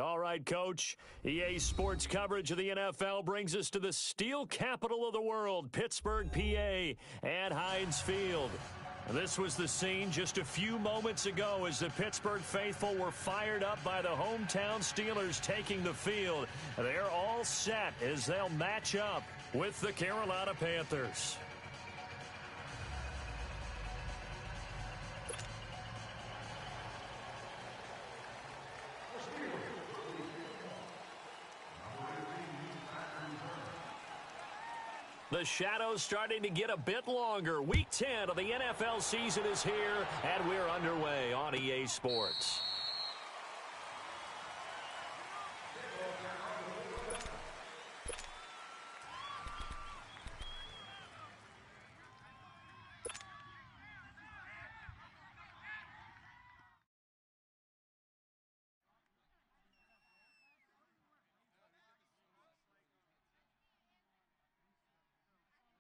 All right, Coach. EA Sports coverage of the NFL brings us to the steel capital of the world, Pittsburgh, PA, at Heinz Field. This was the scene just a few moments ago as the Pittsburgh faithful were fired up by the hometown Steelers taking the field. They're all set as they'll match up with the Carolina Panthers. The shadow's starting to get a bit longer. Week 10 of the NFL season is here, and we're underway on EA Sports.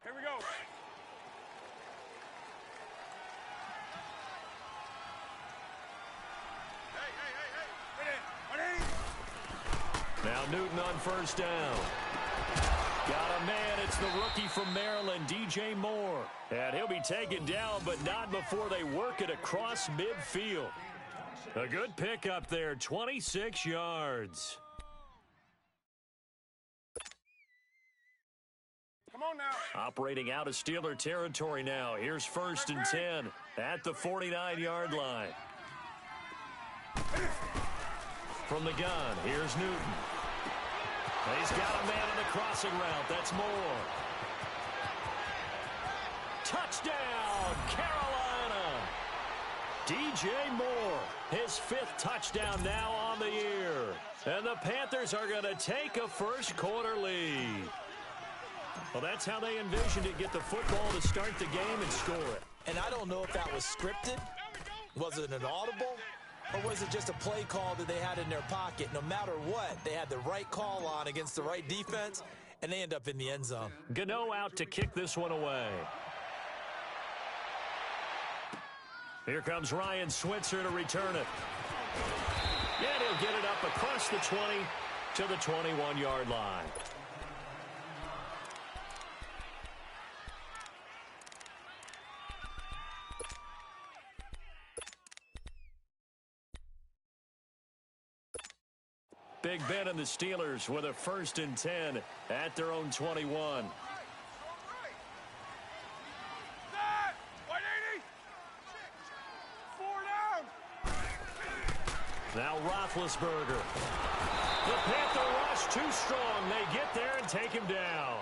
Here we go. Hey. Now Newton on first down. Got a man. It's the rookie from Maryland, DJ Moore. And he'll be taken down, but not before they work it across midfield. A good pickup there, 26 yards. Come on now. Operating out of Steeler territory now. Here's first and 10 at the 49-yard line. From the gun, here's Newton. He's got a man on the crossing route. That's Moore. Touchdown, Carolina. DJ Moore, his 5th touchdown now on the year. And the Panthers are going to take a first quarter lead. Well, that's how they envisioned it. Get the football to start the game and score it. And I don't know if that was scripted. Was it an audible? Or was it just a play call that they had in their pocket? No matter what, they had the right call on against the right defense, and they end up in the end zone. Gano out to kick this one away. Here comes Ryan Switzer to return it. And he'll get it up across the 20 to the 21-yard line. Big Ben and the Steelers with a first and 10 at their own 21. Now Roethlisberger. The Panther rush too strong. They get there and take him down.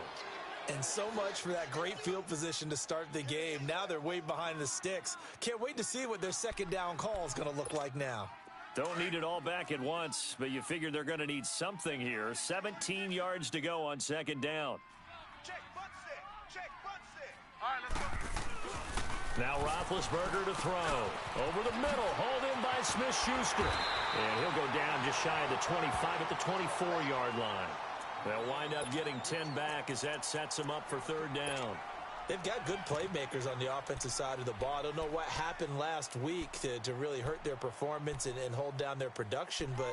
And so much for that great field position to start the game. Now they're way behind the sticks. Can't wait to see what their second down call is going to look like now. Don't need it all back at once, but you figure they're going to need something here. 17 yards to go on second down. Check, butt stick. Check, butt stick. All right, let's go. Now Roethlisberger to throw. Over the middle, hauled in by Smith-Schuster. And he'll go down just shy of the 25 at the 24-yard line. They'll wind up getting 10 back as that sets them up for third down. They've got good playmakers on the offensive side of the ball. I don't know what happened last week to really hurt their performance and hold down their production, but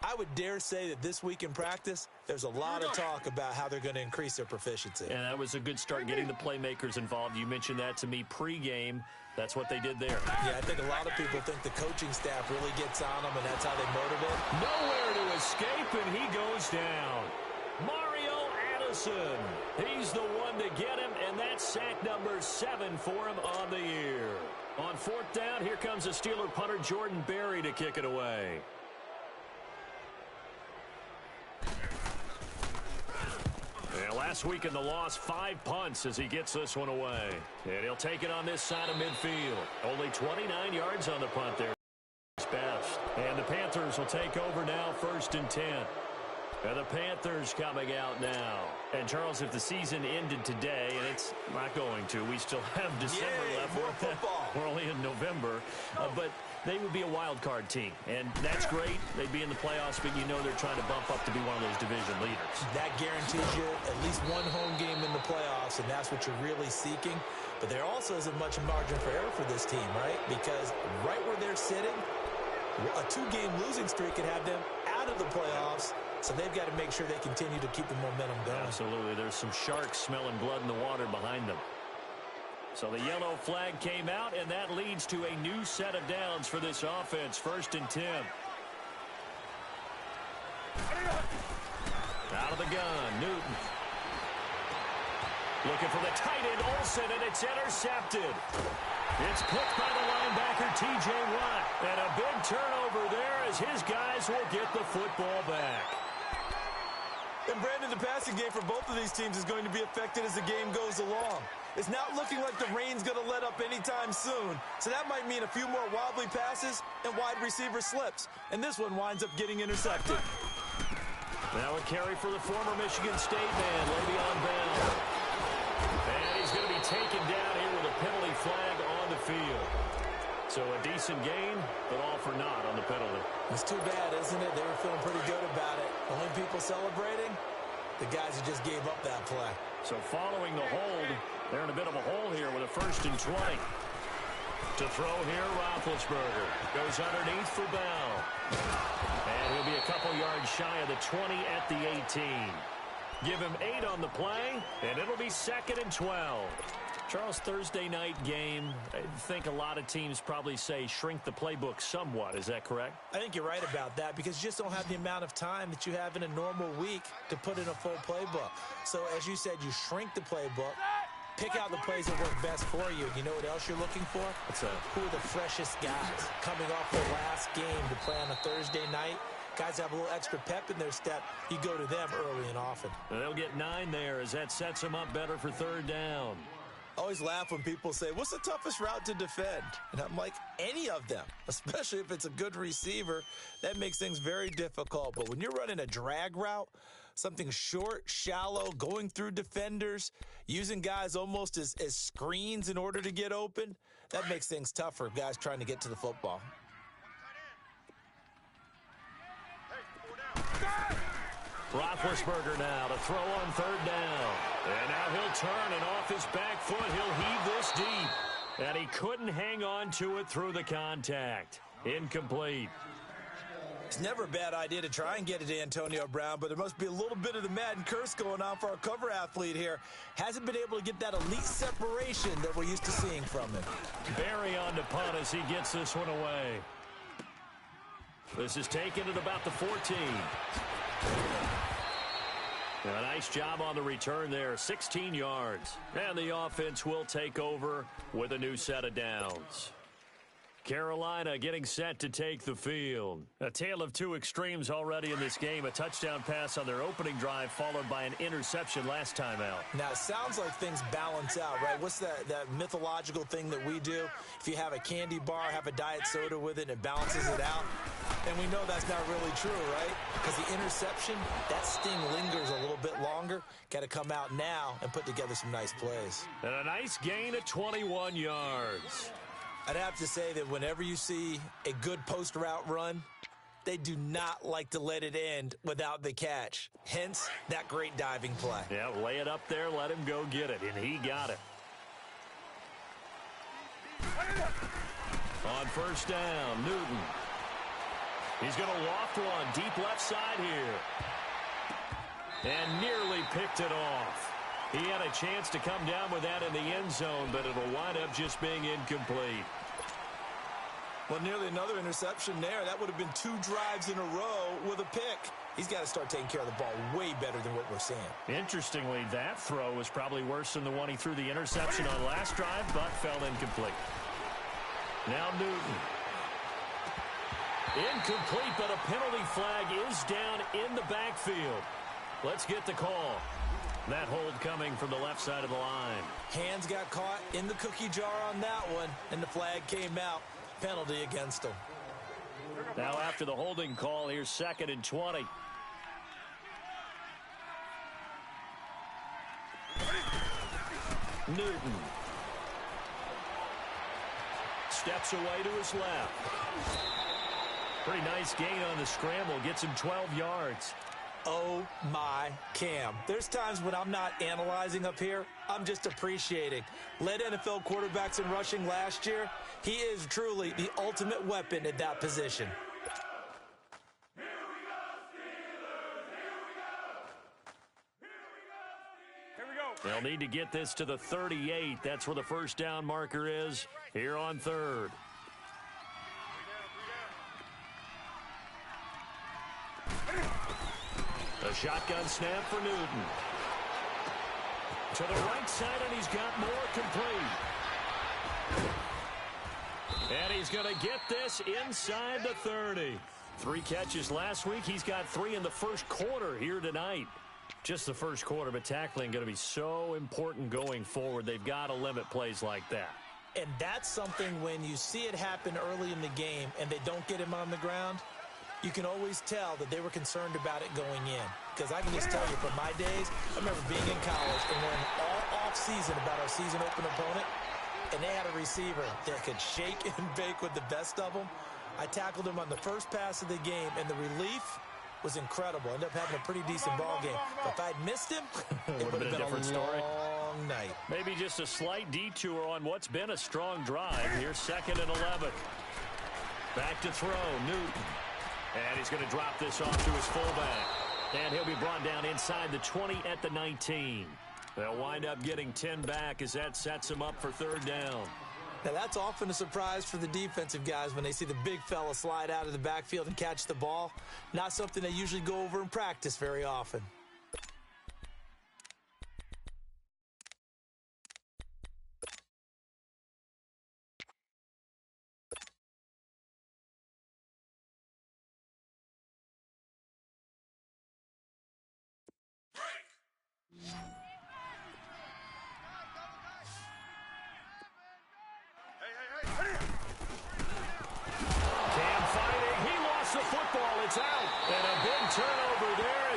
I would dare say that this week in practice, there's a lot of talk about how they're going to increase their proficiency. And that was a good start getting the playmakers involved. You mentioned that to me pregame. That's what they did there. Yeah, I think a lot of people think the coaching staff really gets on them, and that's how they motivate. Nowhere to escape, and he goes down. Mario Addison. He's the one to get him, and that's sack number 7 for him on the year. On fourth down, here comes the Steeler punter Jordan Berry to kick it away. Yeah, last week in the loss, 5 punts as he gets this one away. And he'll take it on this side of midfield. Only 29 yards on the punt there. It's best. And the Panthers will take over now, first and 10. And the Panthers coming out now. And, Charles, if the season ended today, and it's not going to, we still have December left. More football. We're only in November. But they would be a wild card team. And that's great. They'd be in the playoffs, but you know they're trying to bump up to be one of those division leaders. That guarantees you at least one home game in the playoffs, and that's what you're really seeking. But there also isn't much margin for error for this team, right? Because right where they're sitting, a 2-game losing streak could have them out of the playoffs, so they've got to make sure they continue to keep the momentum going. Absolutely. There's some sharks smelling blood in the water behind them. So the yellow flag came out, and that leads to a new set of downs for this offense. 1st and 10. Out of the gun, Newton. Looking for the tight end, Olsen, and it's intercepted. It's picked by the linebacker, T.J. Watt. And a big turnover there as his guys will get the football back. And Brandon, the passing game for both of these teams is going to be affected as the game goes along. It's not looking like the rain's going to let up anytime soon. So that might mean a few more wobbly passes and wide receiver slips. And this one winds up getting intercepted. Now a carry for the former Michigan State man, Le'Veon Bell. And he's going to be taken down here with a penalty flag on the field. So a decent gain, but all for naught on the penalty. It's too bad, isn't it? They were feeling pretty good about it. The only people celebrating, the guys who just gave up that play. So following the hold, they're in a bit of a hole here with a 1st and 20. To throw here, Roethlisberger. Goes underneath for Bell. And he'll be a couple yards shy of the 20 at the 18. Give him 8 on the play, and it'll be 2nd and 12. Charles, Thursday night game, I think a lot of teams probably say shrink the playbook somewhat. Is that correct? I think you're right about that because you just don't have the amount of time that you have in a normal week to put in a full playbook. So, as you said, you shrink the playbook, pick out the plays that work best for you. You know what else you're looking for? Who are the freshest guys coming off their last game to play on a Thursday night? Guys have a little extra pep in their step. You go to them early and often. They'll get 9 there as that sets them up better for 3rd down. I always laugh when people say, what's the toughest route to defend? And I'm like, any of them, especially if it's a good receiver. That makes things very difficult. But when you're running a drag route, something short, shallow, going through defenders, using guys almost as screens in order to get open, that makes things tougher, guys trying to get to the football. Roethlisberger now to throw on 3rd down. And now he'll turn, and off his back foot, he'll heave this deep. And he couldn't hang on to it through the contact. Incomplete. It's never a bad idea to try and get it to Antonio Brown, but there must be a little bit of the Madden curse going on for our cover athlete here. Hasn't been able to get that elite separation that we're used to seeing from him. Barry on to punt as he gets this one away. This is taken at about the 14. A nice job on the return there, 16 yards. And the offense will take over with a new set of downs. Carolina getting set to take the field. A tale of two extremes already in this game. A touchdown pass on their opening drive followed by an interception last time out. Now, it sounds like things balance out, right? What's that mythological thing that we do? If you have a candy bar, have a diet soda with it, and it balances it out. And we know that's not really true, right? Because the interception, that sting lingers a little bit longer. Got to come out now and put together some nice plays. And a nice gain of 21 yards. I'd have to say that whenever you see a good post route run, they do not like to let it end without the catch. Hence, that great diving play. Yeah, lay it up there, let him go get it, and he got it. On 1st down, Newton. He's going to loft one deep left side here. And nearly picked it off. He had a chance to come down with that in the end zone, but it'll wind up just being incomplete. Well, nearly another interception there. That would have been 2 drives in a row with a pick. He's got to start taking care of the ball way better than what we're seeing. Interestingly, that throw was probably worse than the one he threw the interception on last drive, but fell incomplete. Now Newton. Incomplete, but a penalty flag is down in the backfield. Let's get the call. That hold coming from the left side of the line. Hands got caught in the cookie jar on that one, and the flag came out. Penalty against him. Now after the holding call, here's 2nd and 20. Newton. Steps away to his left. Pretty nice gain on the scramble. Gets him 12 yards. Oh, my Cam. There's times when I'm not analyzing up here. I'm just appreciating. Led NFL quarterbacks in rushing last year. He is truly the ultimate weapon at that position. They'll need to get this to the 38. That's where the first down marker is here on third. A shotgun snap for Newton. To the right side, and he's got more complete. And he's going to get this inside the 30. 3 catches last week. He's got 3 in the first quarter here tonight. Just the first quarter, but tackling going to be so important going forward. They've got to limit plays like that. And that's something when you see it happen early in the game and they don't get him on the ground, you can always tell that they were concerned about it going in. Because I can just tell you from my days, I remember being in college and learning all off-season about our season open opponent, and they had a receiver that could shake and bake with the best of them. I tackled him on the first pass of the game, and the relief was incredible. Ended up having a pretty decent ball game. But if I'd missed him, it would have been a different story. Long night. Maybe just a slight detour on what's been a strong drive. Here's 2nd and 11. Back to throw, Newton. And he's going to drop this off to his fullback. And he'll be brought down inside the 20 at the 19. They'll wind up getting 10 back as that sets them up for 3rd down. Now, that's often a surprise for the defensive guys when they see the big fella slide out of the backfield and catch the ball. Not something they usually go over in practice very often.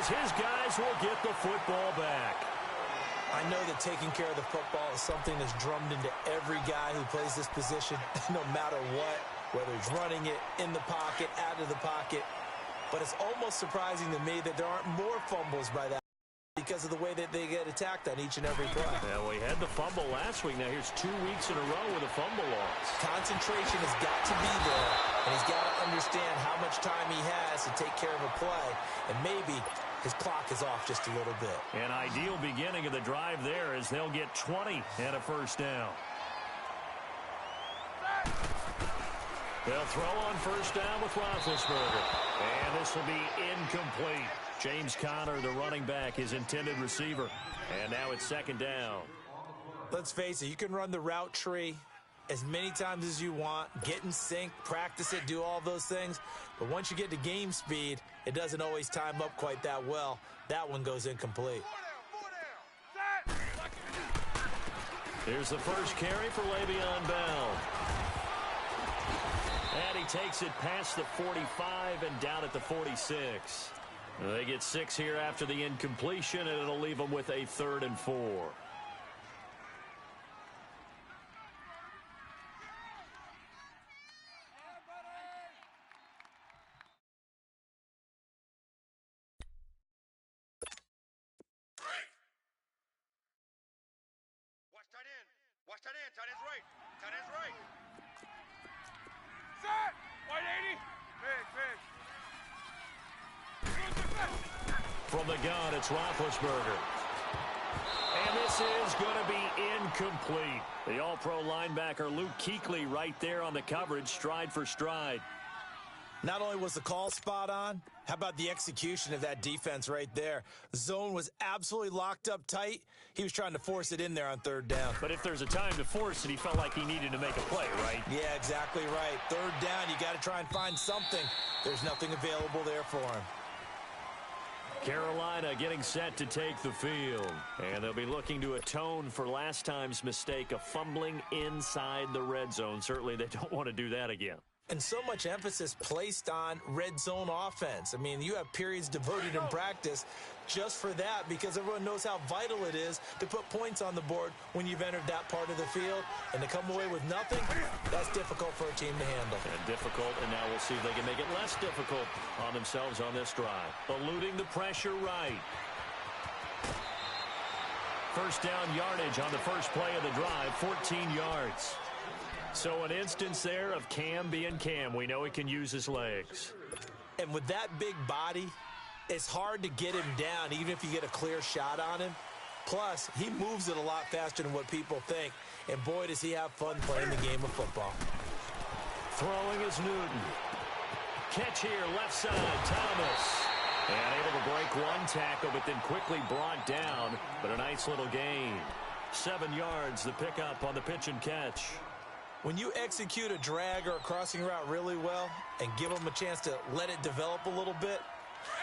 His guys will get the football back. I know that taking care of the football is something that's drummed into every guy who plays this position, no matter what, whether he's running it, in the pocket, out of the pocket. But it's almost surprising to me that there aren't more fumbles by that because of the way that they get attacked on each and every play. Yeah, we had the fumble last week. Now here's 2 weeks in a row with a fumble loss. Concentration has got to be there, and he's got to understand how much time he has to take care of a play, and maybe his clock is off just a little bit. An ideal beginning of the drive there as they'll get 20 and a first down. They'll throw on first down with Roethlisberger. And this will be incomplete. James Conner, the running back, his intended receiver. And now it's 2nd down. Let's face it, you can run the route tree as many times as you want, get in sync, practice it, do all those things. But once you get to game speed, it doesn't always time up quite that well. That one goes incomplete. Here's the first carry for Le'Veon Bell. And he takes it past the 45 and down at the 46. They get 6 here after the incompletion, and it'll leave them with a 3rd and 4. Watch tight end. Tight end's right. Tight end's right. Set. 180. Big. From the gun, it's Roethlisberger. And this is going to be incomplete. The all-pro linebacker Luke Kuechly right there on the coverage, stride for stride. Not only was the call spot on, how about the execution of that defense right there? The zone was absolutely locked up tight. He was trying to force it in there on 3rd down. But if there's a time to force it, he felt like he needed to make a play, right? Yeah, exactly right. 3rd down, you got to try and find something. There's nothing available there for him. Carolina getting set to take the field. And they'll be looking to atone for last time's mistake of fumbling inside the red zone. Certainly they don't want to do that again. And so much emphasis placed on red zone offense. I mean, you have periods devoted in practice just for that because everyone knows how vital it is to put points on the board when you've entered that part of the field. And to come away with nothing, that's difficult for a team to handle. And difficult, and now we'll see if they can make it less difficult on themselves on this drive. Eluding the pressure right. First down yardage on the first play of the drive, 14 yards. So an instance there of Cam being Cam. We know he can use his legs. And with that big body, it's hard to get him down, even if you get a clear shot on him. Plus, he moves it a lot faster than what people think. And boy, does he have fun playing the game of football. Throwing is Newton. Catch here, left side, Thomas. And able to break one tackle, but then quickly brought down. But a nice little gain. 7 yards, the pickup on the pitch and catch. When you execute a drag or a crossing route really well and give them a chance to let it develop a little bit,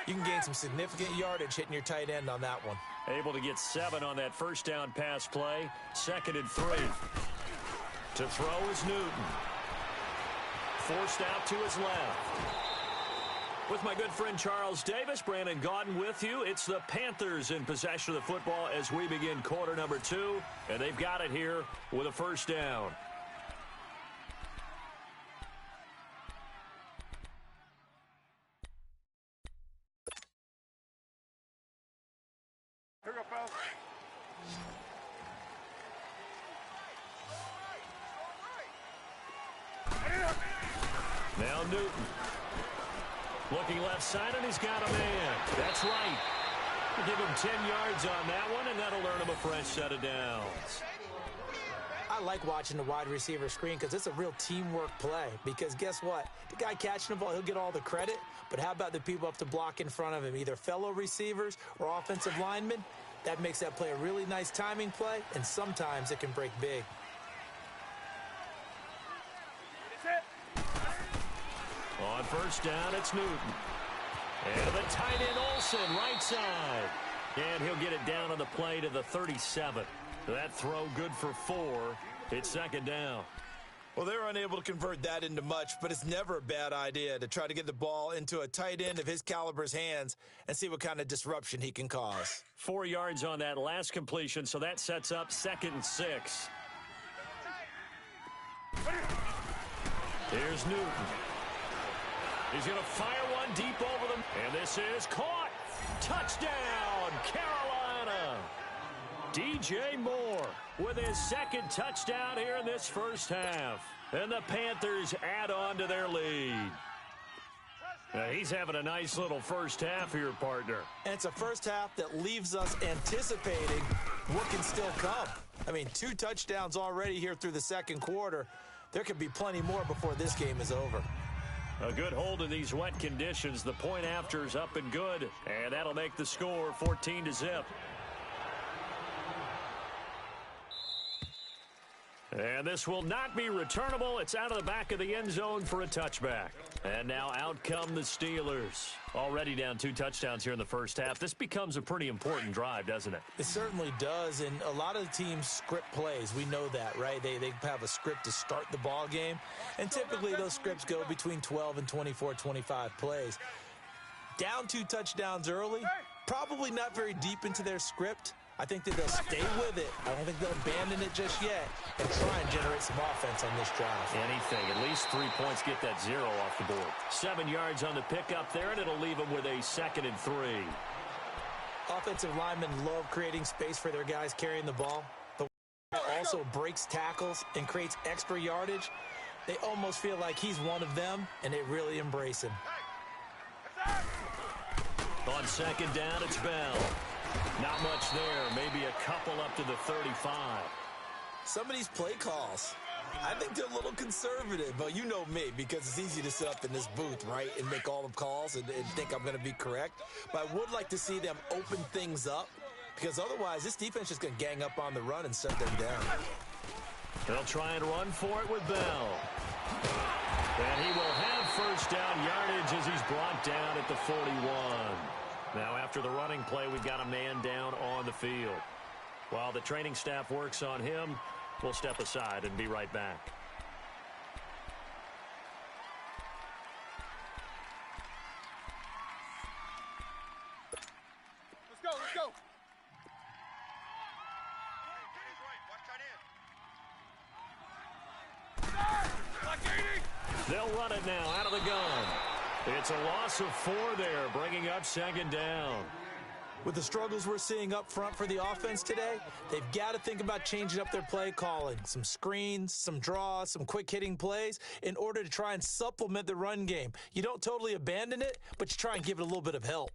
you can gain some significant yardage hitting your tight end on that one. Able to get 7 on that first down pass play. 2nd and 3. To throw is Newton. Forced out to his left. With my good friend Charles Davis, Brandon Gaudin with you. It's the Panthers in possession of the football as we begin quarter number 2. And they've got it here with a first down. Here we go, fellas. Now Newton. Looking left side, and he's got a man. That's right. We'll give him 10 yards on that one, and that'll earn him a fresh set of downs. I like watching the wide receiver screen because it's a real teamwork play. Because guess what? The guy catching the ball, he'll get all the credit. But how about the people up to block in front of him, either fellow receivers or offensive linemen? That makes that play a really nice timing play, and sometimes it can break big. On first down, it's Newton. And the tight end Olsen, right side. And he'll get it down on the play to the 37. That throw good for 4. It's 2nd down. Well, they're unable to convert that into much, but it's never a bad idea to try to get the ball into a tight end of his caliber's hands and see what kind of disruption he can cause. 4 yards on that last completion, so that sets up 2nd and 6. Here's Newton. He's going to fire one deep over them. And this is caught. Touchdown, Carolina. DJ Moore with his 2nd touchdown here in this first half. And the Panthers add on to their lead. Now, he's having a nice little first half here, partner. And it's a first half that leaves us anticipating what can still come. I mean, 2 touchdowns already here through the 2nd quarter. There could be plenty more before this game is over. A good hold in these wet conditions. The point after is up and good. And that'll make the score 14-0. And this will not be returnable. It's out of the back of the end zone for a touchback. And now out come the Steelers. Already down 2 touchdowns here in the first half. This becomes a pretty important drive, doesn't it? It certainly does, and a lot of the teams script plays. We know that, right? They have a script to start the ball game, and typically those scripts go between 12 and 24, 25 plays. Down 2 touchdowns early, probably not very deep into their script. I think that they'll stay with it. I don't think they'll abandon it just yet and try and generate some offense on this drive. Anything. At least 3 points, get that 0 off the board. 7 yards on the pickup there, and it'll leave them with a 2nd and 3. Offensive linemen love creating space for their guys carrying the ball. The also breaks tackles and creates extra yardage. They almost feel like he's one of them, and they really embrace him. On 2nd down, it's Bell. Not much there. Maybe a couple up to the 35. Some of these play calls, I think they're a little conservative, but you know me, because it's easy to sit up in this booth, right, and make all the calls and think I'm going to be correct. But I would like to see them open things up, because otherwise this defense is going to gang up on the run and shut them down. They'll try and run for it with Bell. And he will have first down yardage as he's brought down at the 41. Now, after the running play, we've got a man down on the field. While the training staff works on him, we'll step aside and be right back. Let's go, let's go. They'll run it now out of the gun. It's a loss of 4 there, bringing up 2nd down. With the struggles we're seeing up front for the offense today, they've got to think about changing up their play calling. Some screens, some draws, some quick hitting plays in order to try and supplement the run game. You don't totally abandon it, but you try and give it a little bit of help.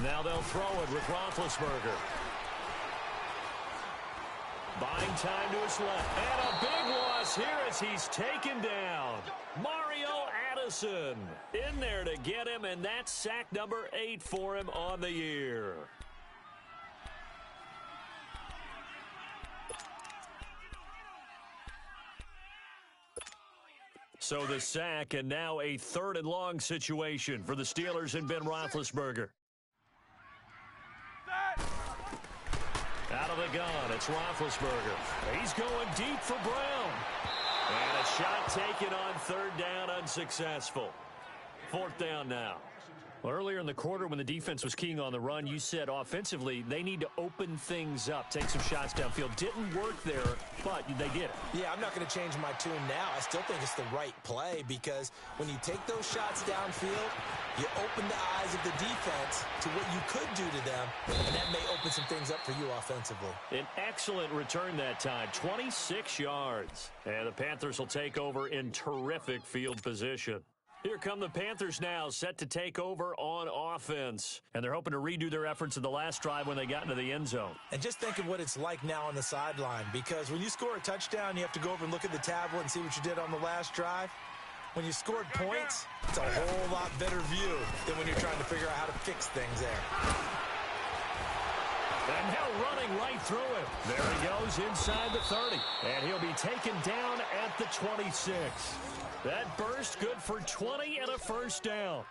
Now they'll throw it with Roethlisberger. Buying time to his left. And a big loss here as he's taken down. Mario Addison in there to get him, and that's sack number 8 for him on the year. So the sack, and now a 3rd and long situation for the Steelers and Ben Roethlisberger. Out of the gun, it's Roethlisberger. He's going deep for Brown. And a shot taken on 3rd down, unsuccessful. 4th down now. Well, earlier in the quarter when the defense was keying on the run, you said offensively they need to open things up, take some shots downfield. Didn't work there, but they did it. Yeah, I'm not going to change my tune now. I still think it's the right play because when you take those shots downfield, you open the eyes of the defense to what you could do to them, and that may open some things up for you offensively. An excellent return that time, 26 yards. And the Panthers will take over in terrific field position. Here come the Panthers now, set to take over on offense. And they're hoping to redo their efforts in the last drive when they got into the end zone. And just think of what it's like now on the sideline, because when you score a touchdown, you have to go over and look at the tablet and see what you did on the last drive. When you scored points, it's a whole lot better view than when you're trying to figure out how to fix things there. And now running right through him. There he goes inside the 30. And he'll be taken down at the 26. That burst good for 20 and a 1st down.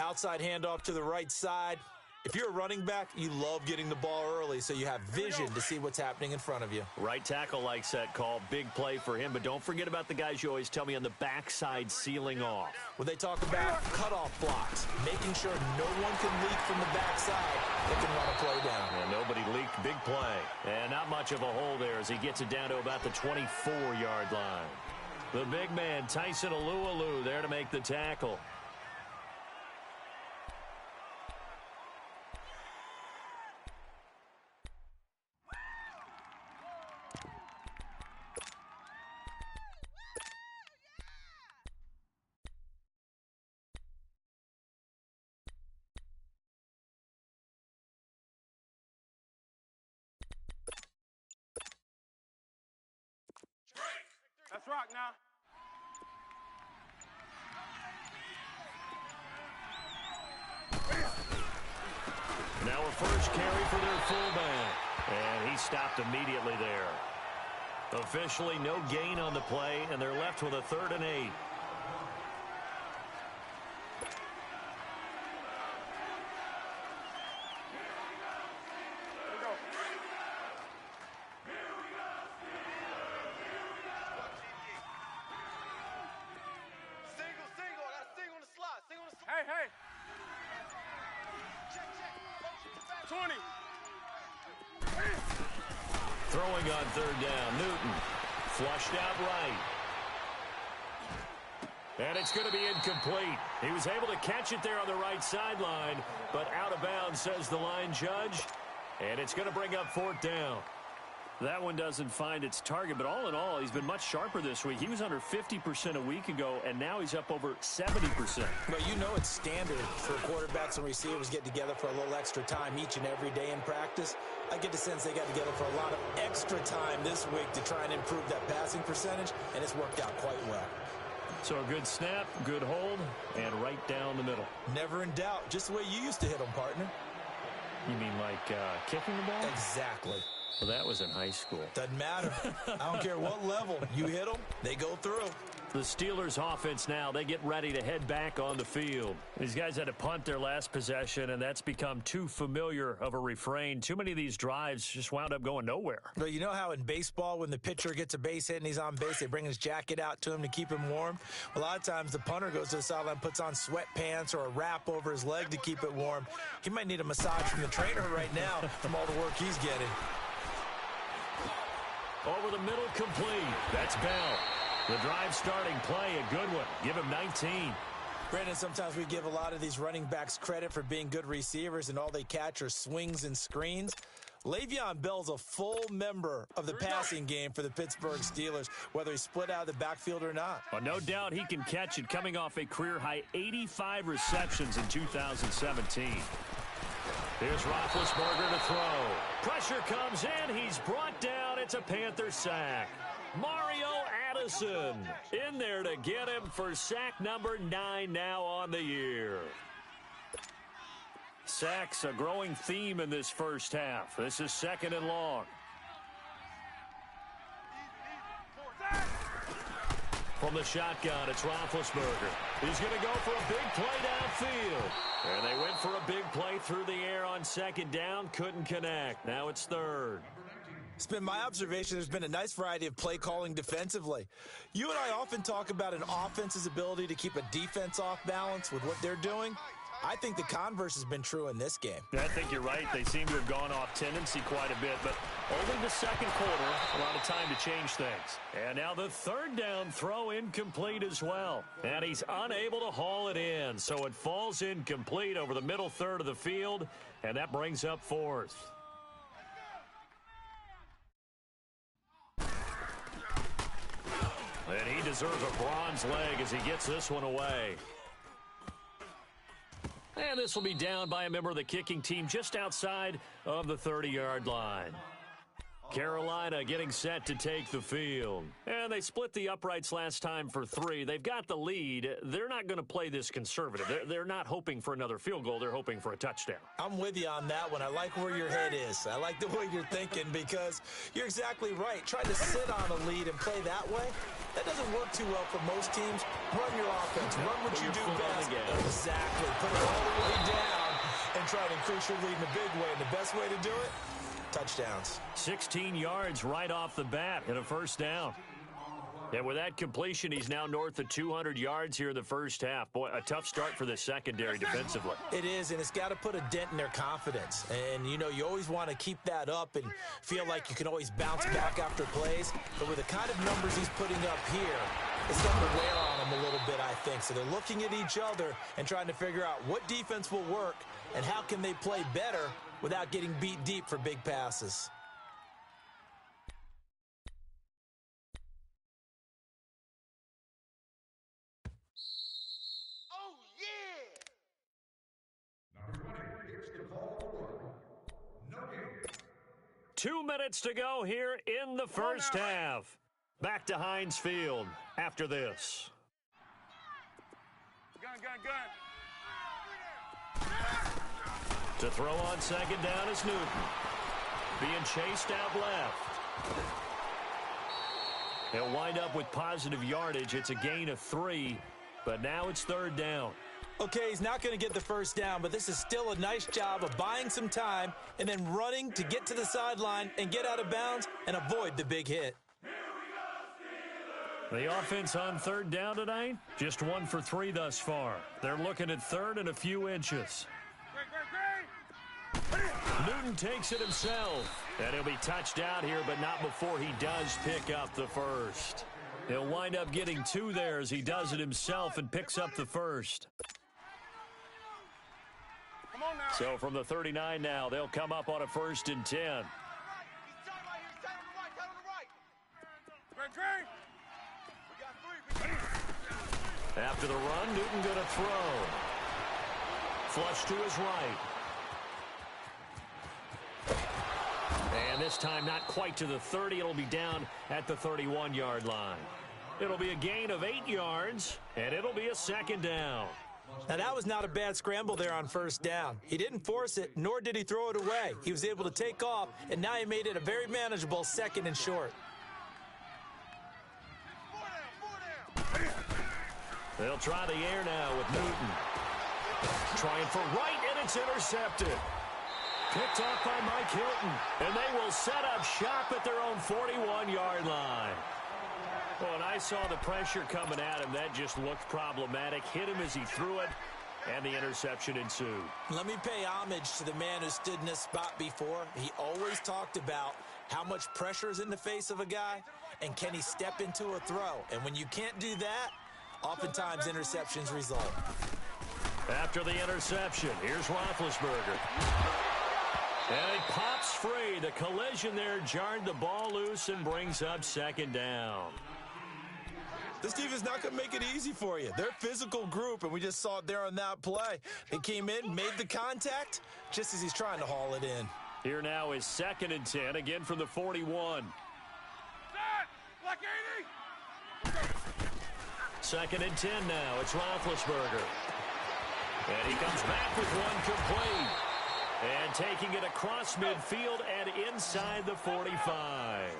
Outside handoff to the right side. If you're a running back, you love getting the ball early so you have vision to see what's happening in front of you. Right tackle likes that call. Big play for him. But don't forget about the guys you always tell me on the backside sealing off. When they talk about cutoff blocks, making sure no one can leak from the backside that can run a play down. And nobody leaked. Big play. And not much of a hole there as he gets it down to about the 24-yard line. The big man, Tyson Alualu, there to make the tackle. Let's rock now. Now a first carry for their fullback. And he stopped immediately there. Officially no gain on the play, and they're left with a 3rd and 8. Hey. 20. Throwing on 3rd down, Newton. Flushed out right. And it's going to be incomplete. He was able to catch it there on the right sideline, but out of bounds, says the line judge. And it's going to bring up 4th down. That one doesn't find its target, but all in all, he's been much sharper this week. He was under 50% a week ago, and now he's up over 70%. Well, you know it's standard for quarterbacks and receivers get together for a little extra time each and every day in practice. I get the sense they got together for a lot of extra time this week to try and improve that passing percentage, and it's worked out quite well. So a good snap, good hold, and right down the middle. Never in doubt. Just the way you used to hit them, partner. You mean like kicking the ball? Exactly. Well, that was in high school. Doesn't matter. I don't care what level. You hit them, they go through. The Steelers offense now, they get ready to head back on the field. These guys had to punt their last possession, and that's become too familiar of a refrain. Too many of these drives just wound up going nowhere. Well, you know how in baseball when the pitcher gets a base hit and he's on base, they bring his jacket out to him to keep him warm? A lot of times the punter goes to the sideline, puts on sweatpants or a wrap over his leg to keep it warm. He might need a massage from the trainer right now from all the work he's getting. Over the middle, complete. That's Bell. The drive starting play, a good one. Give him 19. Brandon, sometimes we give a lot of these running backs credit for being good receivers and all they catch are swings and screens. Le'Veon Bell's a full member of the passing game for the Pittsburgh Steelers, whether he's split out of the backfield or not. Well, no doubt he can catch it, coming off a career-high 85 receptions in 2017. Here's Roethlisberger to throw. Pressure comes in. He's brought down. It's a Panther sack. Mario Addison in there to get him for sack number 9 now on the year. Sacks a growing theme in this first half. This is 2nd and long. From the shotgun, it's Roethlisberger. He's going to go for a big play downfield. And they went for a big play through the air on 2nd down. Couldn't connect. Now it's 3rd. It's been my observation there's been a nice variety of play calling defensively. You and I often talk about an offense's ability to keep a defense off balance with what they're doing. I think the converse has been true in this game. I think you're right. They seem to have gone off tendency quite a bit, but only the 2nd quarter, a lot of time to change things. And now the 3rd down throw incomplete as well. And he's unable to haul it in, so it falls incomplete over the middle 3rd of the field, and that brings up 4th. And he deserves a bronze leg as he gets this one away. And this will be down by a member of the kicking team just outside of the 30-yard line. Carolina getting set to take the field. And they split the uprights last time for 3. They've got the lead. They're not going to play this conservative. They're not hoping for another field goal. They're hoping for a touchdown. I'm with you on that one. I like where your head is. I like the way you're thinking because you're exactly right. Trying to sit on a lead and play that way, that doesn't work too well for most teams. Run your offense. Run what you do best. Exactly. Put it all the way down and try to increase your lead in a big way. And the best way to do it, touchdowns. 16 yards right off the bat and a 1st down. And with that completion, he's now north of 200 yards here in the first half. Boy, a tough start for the secondary defensively. It is, and it's got to put a dent in their confidence. And, you know, you always want to keep that up and feel like you can always bounce back after plays. But with the kind of numbers he's putting up here, it's going to wear on them a little bit, I think. So they're looking at each other and trying to figure out what defense will work and how can they play better without getting beat deep for big passes. Oh, yeah! 2 minutes to go here in the first half. Back to Heinz Field after this. Gun, gun, gun. To throw on 2nd down is Newton. Being chased out left. He'll wind up with positive yardage. It's a gain of 3, but now it's 3rd down. Okay, he's not going to get the 1st down, but this is still a nice job of buying some time and then running to get to the sideline and get out of bounds and avoid the big hit. The offense on 3rd down tonight, just 1 for 3 thus far. They're looking at 3rd and a few inches. Newton takes it himself, and he'll be touched out here, but not before he does pick up the 1st. He'll wind up getting 2 there as he does it himself and picks up the 1st. So from the 39 now, they'll come up on a 1st and 10. After the run, Newton going to throw. Flush to his right. And this time not quite to the 30. It'll be down at the 31-yard line. It'll be a gain of 8 yards, and it'll be a 2nd down. Now, that was not a bad scramble there on 1st down. He didn't force it, nor did he throw it away. He was able to take off, and now he made it a very manageable 2nd and short. They'll try the air now with Newton. Trying for right, and it's intercepted. Picked off by Mike Hilton, and they will set up shop at their own 41-yard line. Well, when I saw the pressure coming at him, that just looked problematic. Hit him as he threw it, and the interception ensued. Let me pay homage to the man who stood in this spot before. He always talked about how much pressure is in the face of a guy, and can he step into a throw. And when you can't do that, oftentimes interceptions result. After the interception, here's Roethlisberger. And it pops free. The collision there jarred the ball loose and brings up second down. This defense is not going to make it easy for you. They're a physical group, and we just saw it there on that play. He came in, made the contact, just as he's trying to haul it in. Here now is 2nd and 10, again from the 41. Black 80. 2nd and 10 now. It's Roethlisberger. And he comes back with one complete. And taking it across midfield and inside the 45.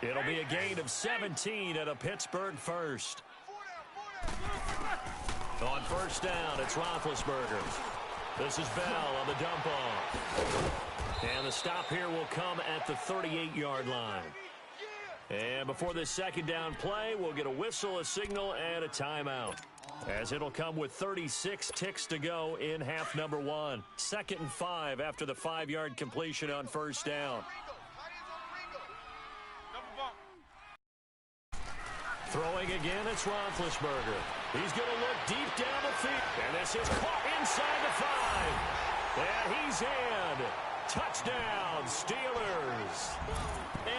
It'll be a gain of 17 and a Pittsburgh first. On first down, it's Roethlisberger. This is Bell on the dump off. And the stop here will come at the 38-yard line. And before this second down play, we'll get a whistle, a signal, and a timeout, as it'll come with 36 ticks to go in half number 1. 2nd and 5 after the 5-yard completion on first down. Throwing again, it's Roethlisberger. He's going to look deep down the field. And this is caught inside the 5. And he's in. Touchdown, Steelers.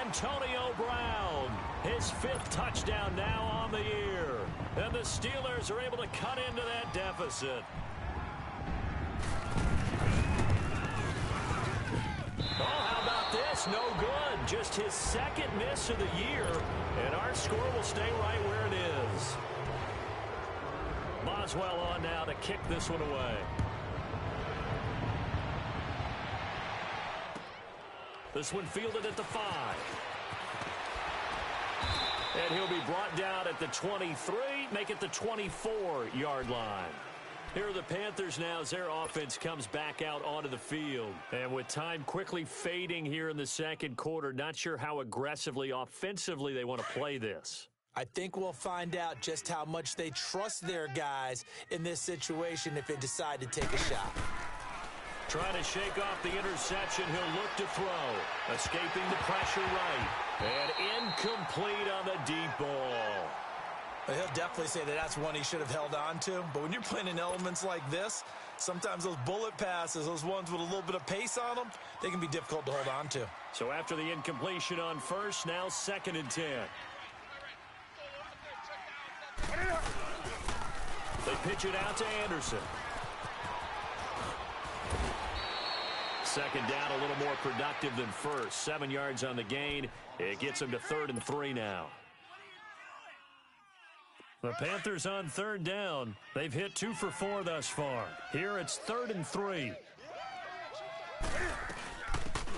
Antonio Brown, his 5th touchdown now on the year. And the Steelers are able to cut into that deficit. Oh, how about this? No good. Just his 2nd miss of the year. And our score will stay right where it is. Boswell on now to kick this one away. This one fielded at the 5. And he'll be brought down at the 23, make it the 24-yard line. Here are the Panthers now as their offense comes back out onto the field. And with time quickly fading here in the second quarter, not sure how aggressively, offensively they want to play this. I think we'll find out just how much they trust their guys in this situation if they decide to take a shot. Trying to shake off the interception, he'll look to throw. Escaping the pressure right. And incomplete on the deep ball. He'll definitely say that that's one he should have held on to. But when you're playing in elements like this, sometimes those bullet passes, those ones with a little bit of pace on them, they can be difficult to hold on to. So after the incompletion on first, now 2nd and 10. They pitch it out to Anderson. 2nd down, a little more productive than first. 7 yards on the gain. It gets him to 3rd and 3 now. The Panthers on 3rd down. They've hit 2 for 4 thus far. Here it's 3rd and 3.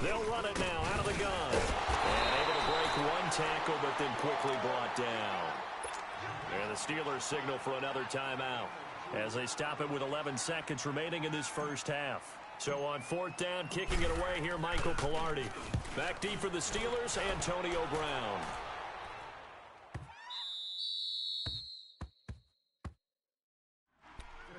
They'll run it now out of the gun. And able to break one tackle, but then quickly brought down. And the Steelers signal for another timeout as they stop it with 11 seconds remaining in this first half. So on 4th down, kicking it away here, Michael Pilardi. Back deep for the Steelers, Antonio Brown.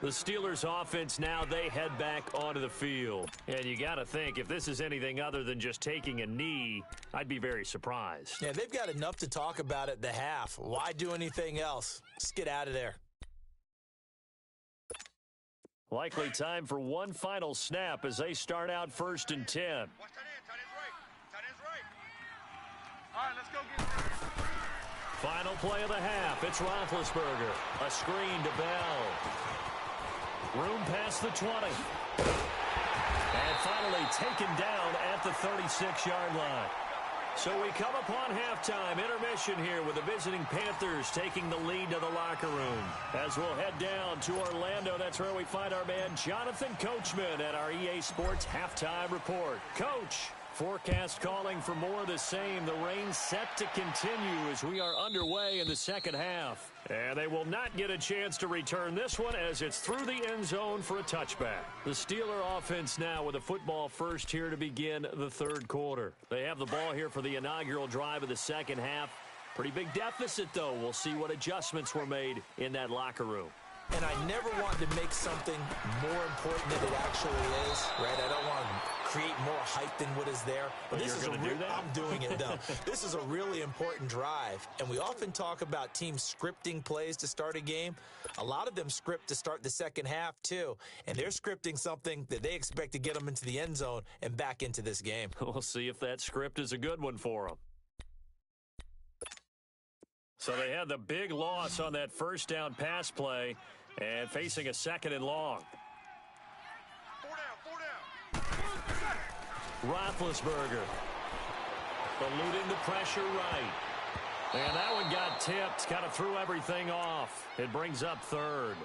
The Steelers offense now, they head back onto the field. And you got to think, if this is anything other than just taking a knee, I'd be very surprised. Yeah, they've got enough to talk about at the half. Why do anything else? Just get out of there. Likely time for one final snap as they start out 1st and 10. Watch tight end. Tight end's right. Tight end's right. All right, let's go get it. Final play of the half. It's Roethlisberger. A screen to Bell. Room past the 20. And finally taken down at the 36-yard line. So we come upon halftime, intermission here with the visiting Panthers taking the lead to the locker room. As we'll head down to Orlando, that's where we find our man Jonathan Coachman at our EA Sports Halftime Report. Coach, forecast calling for more of the same. The rain set to continue as we are underway in the second half. And they will not get a chance to return this one as it's through the end zone for a touchback. The Steeler offense now with a football first here to begin the third quarter. They have the ball here for the inaugural drive of the second half. Pretty big deficit, though. We'll see what adjustments were made in that locker room. And I never want to make something more important than it actually is, right? I don't want to create more hype than what is there. But Well, this is you're going to do that? I'm doing it, though. This is a really important drive, and we often talk about teams scripting plays to start a game. A lot of them script to start the second half, too, and they're scripting something that they expect to get them into the end zone and back into this game. We'll see if that script is a good one for them. So they had the big loss on that first down pass play and facing a second and long. 4 down. Roethlisberger eluding the pressure right. And that one got tipped, kind of threw everything off. It brings up third.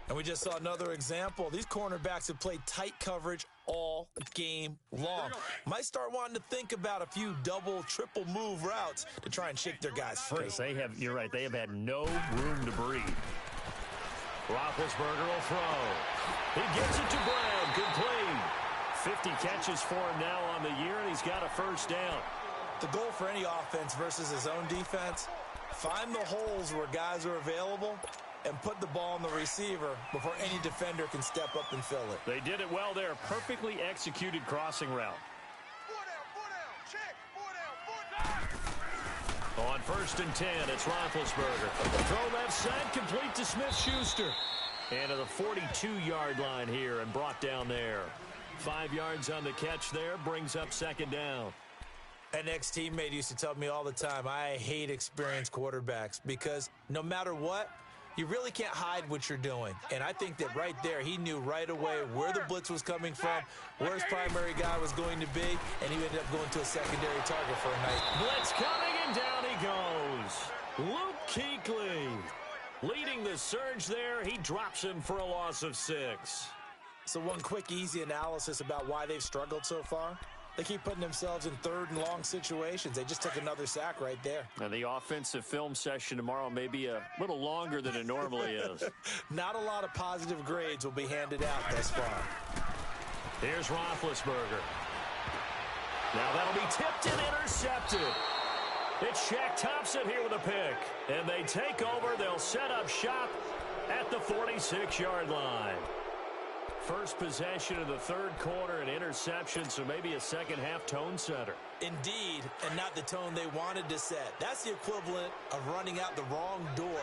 And we just saw another example. These cornerbacks have played tight coverage all game long. Might start wanting to think about a few double, triple move routes to try and shake their guys free. You're right, they have had no room to breathe. Roethlisberger will throw. He gets it to Brown. Complete. 50 catches for him now on the year, and he's got a first down. The goal for any offense versus his own defense, find the holes where guys are available and put the ball on the receiver before any defender can step up and fill it. They did it well there. Perfectly executed crossing route. 4 down. Check. 4 down. On 1st and 10, it's Roethlisberger. Throw left side, complete to Smith-Schuster. And to the 42-yard line here and brought down there. 5 yards on the catch there, brings up second down. An ex-teammate used to tell me all the time, I hate experienced quarterbacks because no matter what, you really can't hide what you're doing. And I think that right there, he knew right away where the blitz was coming from, where his primary guy was going to be, and he ended up going to a secondary target for a night. Blitz coming, and down he goes. Luke Kuechly leading the surge there. He drops him for a loss of 6. So one quick, easy analysis about why they've struggled so far. They keep putting themselves in third and long situations. They just took another sack right there. And the offensive film session tomorrow may be a little longer than it normally is. Not a lot of positive grades will be handed out thus far. Here's Roethlisberger. Now that'll be tipped and intercepted. It's Shaq Thompson here with a pick. And they take over. They'll set up shop at the 46-yard line. First possession of the third quarter, an interception, so maybe a second-half tone setter. Indeed, and not the tone they wanted to set. That's the equivalent of running out the wrong door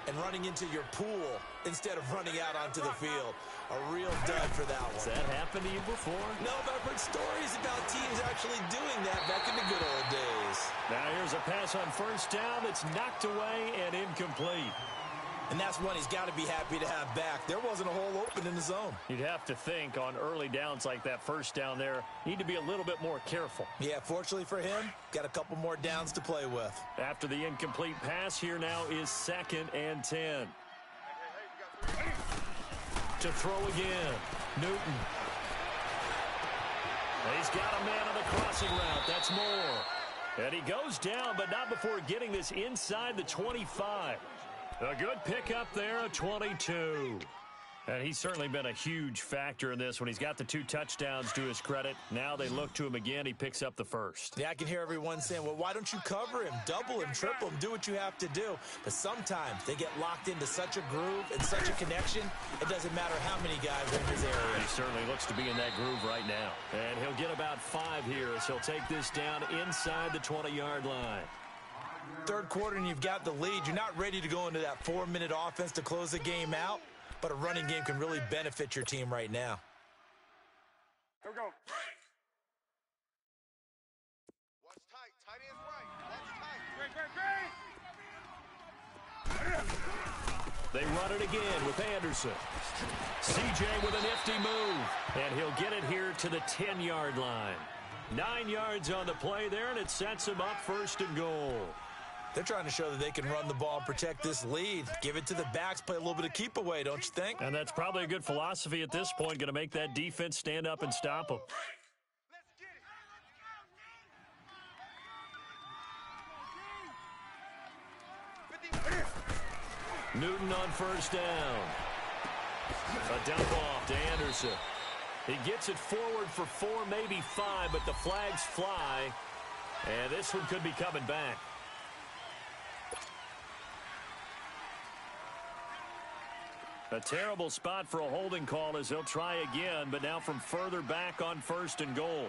and running into your pool instead of running out onto the field. A real dud for that one. Has that happened to you before? No, but I've heard stories about teams actually doing that back in the good old days. Now here's a pass on first down that's knocked away and incomplete. And that's one he's got to be happy to have back. There wasn't a hole open in the zone. You'd have to think on early downs like that first down there, need to be a little bit more careful. Yeah, fortunately for him, got a couple more downs to play with. After the incomplete pass, here now is 2nd and 10. To throw again, Newton. He's got a man on the crossing route. That's more. And he goes down, but not before getting this inside the 25. A good pickup there, a 22. And he's certainly been a huge factor in this when he's got the 2 touchdowns to his credit. Now they look to him again. He picks up the first. Yeah, I can hear everyone saying, well, why don't you cover him, double him, triple him, do what you have to do. But sometimes they get locked into such a groove and such a connection, it doesn't matter how many guys are in his area. He certainly looks to be in that groove right now. And he'll get about 5 here as he'll take this down inside the 20-yard line. Third quarter and you've got the lead. You're not ready to go into that 4-minute offense to close the game out, but a running game can really benefit your team right now. Here we go. Watch tight. Tight ends right. Watch tight. Great. They run it again with Anderson. CJ with a nifty move, and he'll get it here to the 10-yard line. 9 yards on the play there, and it sets him up 1st and goal. They're trying to show that they can run the ball and protect this lead. Give it to the backs, play a little bit of keep away, don't you think? And that's probably a good philosophy at this point, going to make that defense stand up and stop them. Newton on 1st down. A dump off to Anderson. He gets it forward for 4, maybe 5, but the flags fly. And this one could be coming back. A terrible spot for a holding call as he'll try again, but now from further back on 1st and goal.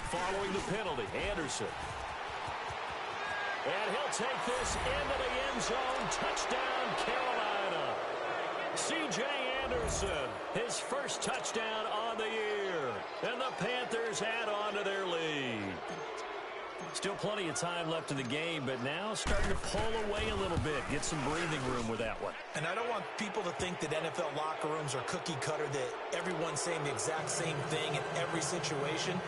Following the penalty, Anderson. And he'll take this into the end zone. Touchdown, Carolina. C.J. Anderson, his first touchdown on the year. And the Panthers add on to their lead. Still plenty of time left in the game, but now starting to pull away a little bit. Get some breathing room with that one. And I don't want people to think that NFL locker rooms are cookie cutter, that everyone's saying the exact same thing in every situation.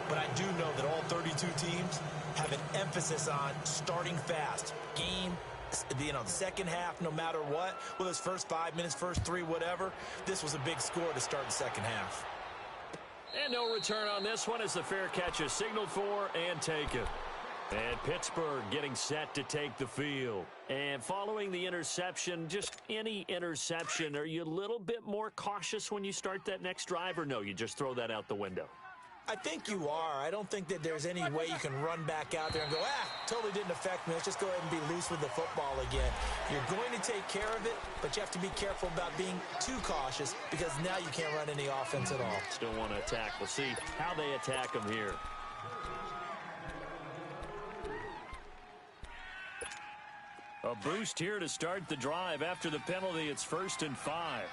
But I do know that all 32 teams have an emphasis on starting fast. Game, the second half, no matter what. Whether it's first 5 minutes, first 3, whatever. This was a big score to start the second half. And no return on this one as the fair catch is signaled for and taken. And Pittsburgh getting set to take the field. And following the interception, just any interception, are you a little bit more cautious when you start that next drive, or no, you just throw that out the window? I think you are. I don't think that there's any way you can run back out there and go, totally didn't affect me. Let's just go ahead and be loose with the football again. You're going to take care of it, but you have to be careful about being too cautious because now you can't run any offense at all. Still want to attack. We'll see how they attack them here. A boost here to start the drive. After the penalty, it's 1st and 5.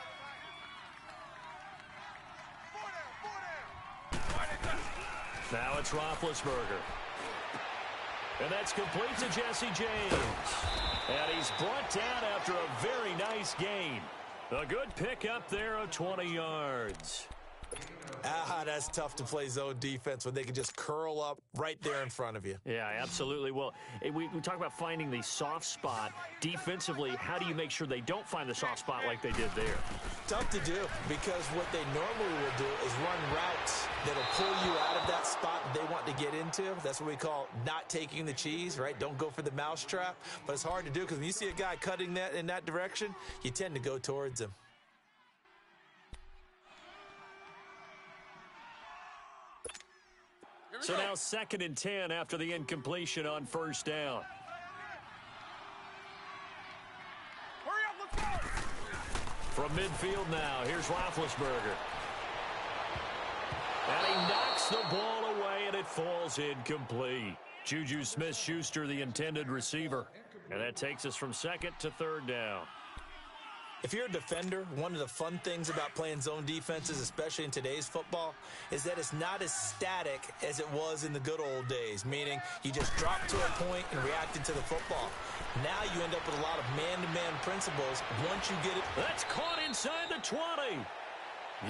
Now it's Roethlisberger. And that's complete to Jesse James. And he's brought down after a very nice gain. A good pickup there of 20 yards. That's tough to play zone defense when they can just curl up right there in front of you. Yeah, absolutely. Well, we talk about finding the soft spot. Defensively, how do you make sure they don't find the soft spot like they did there? Tough to do because what they normally will do is run routes that'll pull you out of that spot they want to get into. That's what we call not taking the cheese, right? Don't go for the mousetrap. But it's hard to do because when you see a guy cutting that in that direction, you tend to go towards him. So now 2nd and 10 after the incompletion on 1st down. Hurry up, let's go! From midfield now, here's Roethlisberger. And he knocks the ball away, and it falls incomplete. Juju Smith-Schuster, the intended receiver. And that takes us from 2nd to 3rd down. If you're a defender, one of the fun things about playing zone defenses, especially in today's football, is that it's not as static as it was in the good old days, meaning you just drop to a point and reacted to the football. Now you end up with a lot of man-to-man principles once you get it. That's caught inside the 20.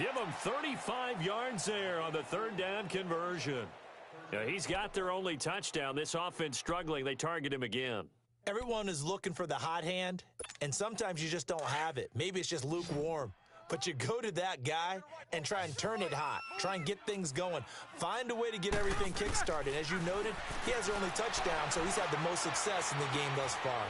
Give them 35 yards there on the 3rd down conversion. Now, he's got their only touchdown. This offense struggling. They target him again. Everyone is looking for the hot hand, and sometimes you just don't have it. Maybe it's just lukewarm. But you go to that guy and try and turn it hot. Try and get things going. Find a way to get everything kick-started. As you noted, he has their only touchdown, so he's had the most success in the game thus far.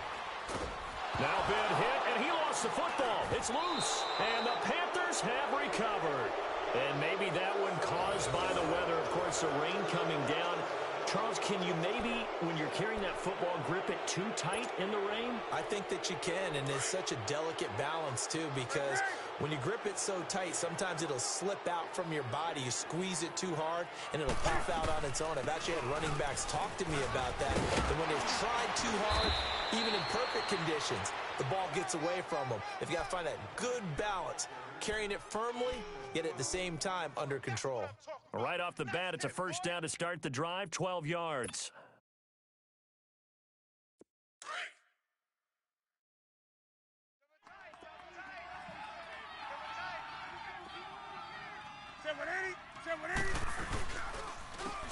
Now been hit, and he lost the football. It's loose, and the Panthers have recovered. And maybe that one caused by the weather. Of course, the rain coming down. Charles, can you maybe, when you're carrying that football, grip it too tight in the rain? I think that you can, and it's such a delicate balance, too, because when you grip it so tight, sometimes it'll slip out from your body. You squeeze it too hard, and it'll pop out on its own. I've actually had running backs talk to me about that, that when they've tried too hard, even in perfect conditions, the ball gets away from them. They've got to find that good balance, carrying it firmly, yet at the same time under control. Right off the bat, it's a 1st down to start the drive, 12 yards.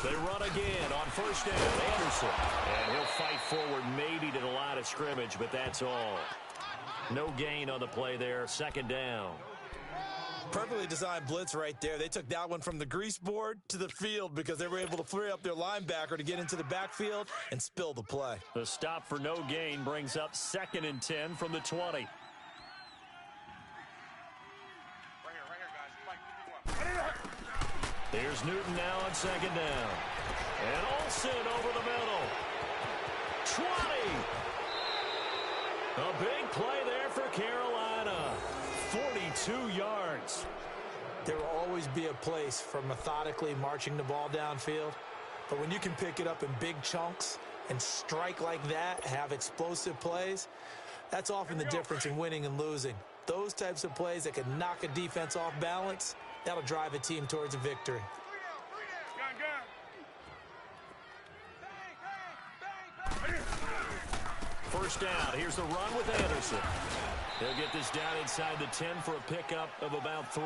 They run again on 1st down, Anderson. And he'll fight forward maybe to the line of scrimmage, but that's all. No gain on the play there, 2nd down. Perfectly designed blitz right there. They took that one from the grease board to the field because they were able to free up their linebacker to get into the backfield and spill the play. The stop for no gain brings up 2nd and 10 from the 20. Right here, guys. Here's Newton now on 2nd down. And Olsen over the middle. 20. A big play there for Carolina. 42 yards. There will always be a place for methodically marching the ball downfield. But when you can pick it up in big chunks and strike like that, have explosive plays, that's often the difference in winning and losing. Those types of plays that can knock a defense off balance, that'll drive a team towards a victory. First down. Here's the run with Anderson. He'll get this down inside the 10 for a pickup of about 3.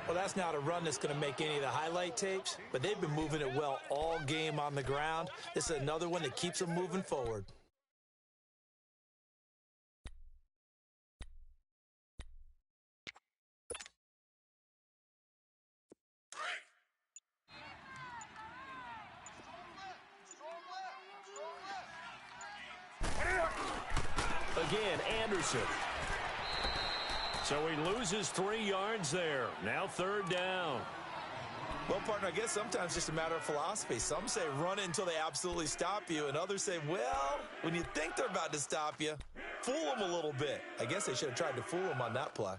Well, that's not a run that's going to make any of the highlight tapes, but they've been moving it well all game on the ground. This is another one that keeps them moving forward. Again, Anderson. So he loses 3 yards there. Now third down. Well, partner, I guess sometimes it's just a matter of philosophy. Some say run it until they absolutely stop you, and others say, well, when you think they're about to stop you, fool them a little bit. I guess they should have tried to fool them on that play.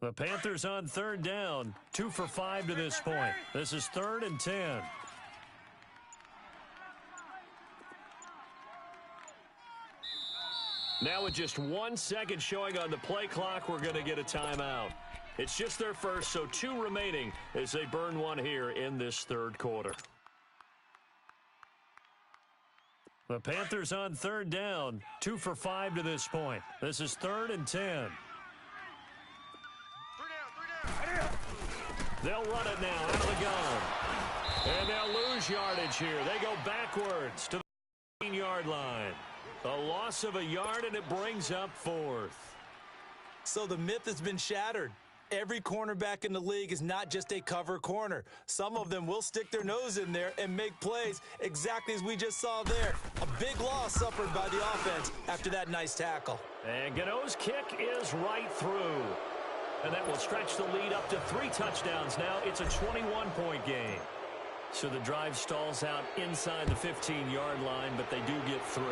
The Panthers on third down, 2 for 5 to this point. This is 3rd and 10. Now with just 1 second showing on the play clock, we're going to get a timeout. It's just their first, so 2 remaining as they burn one here in this third quarter. The Panthers on third down, 2 for 5 to this point. This is 3rd and 10. They'll run it now out of the gun. And they'll lose yardage here. They go backwards to the 15-yard line. A loss of a yard, and it brings up 4th. So the myth has been shattered. Every cornerback in the league is not just a cover corner. Some of them will stick their nose in there and make plays exactly as we just saw there. A big loss suffered by the offense after that nice tackle. And Gano's kick is right through. And that will stretch the lead up to 3 touchdowns now. It's a 21-point game. So the drive stalls out inside the 15-yard line, but they do get 3.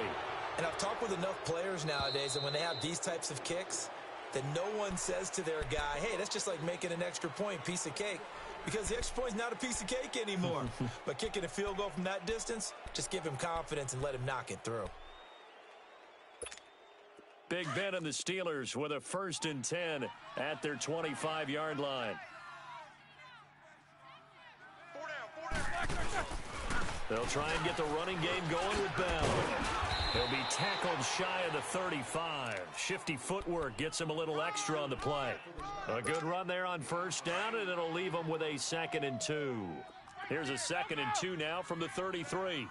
And I've talked with enough players nowadays, and when they have these types of kicks, that no one says to their guy, hey, that's just like making an extra point, piece of cake. Because the extra point is not a piece of cake anymore. But kicking a field goal from that distance, just give him confidence and let him knock it through. Big Ben and the Steelers with a 1st and 10 at their 25-yard line. They'll try and get the running game going with Bell. He'll be tackled shy of the 35. Shifty footwork gets him a little extra on the play. A good run there on 1st down, and it'll leave him with a 2nd and 2. Here's a 2nd and 2 now from the 33.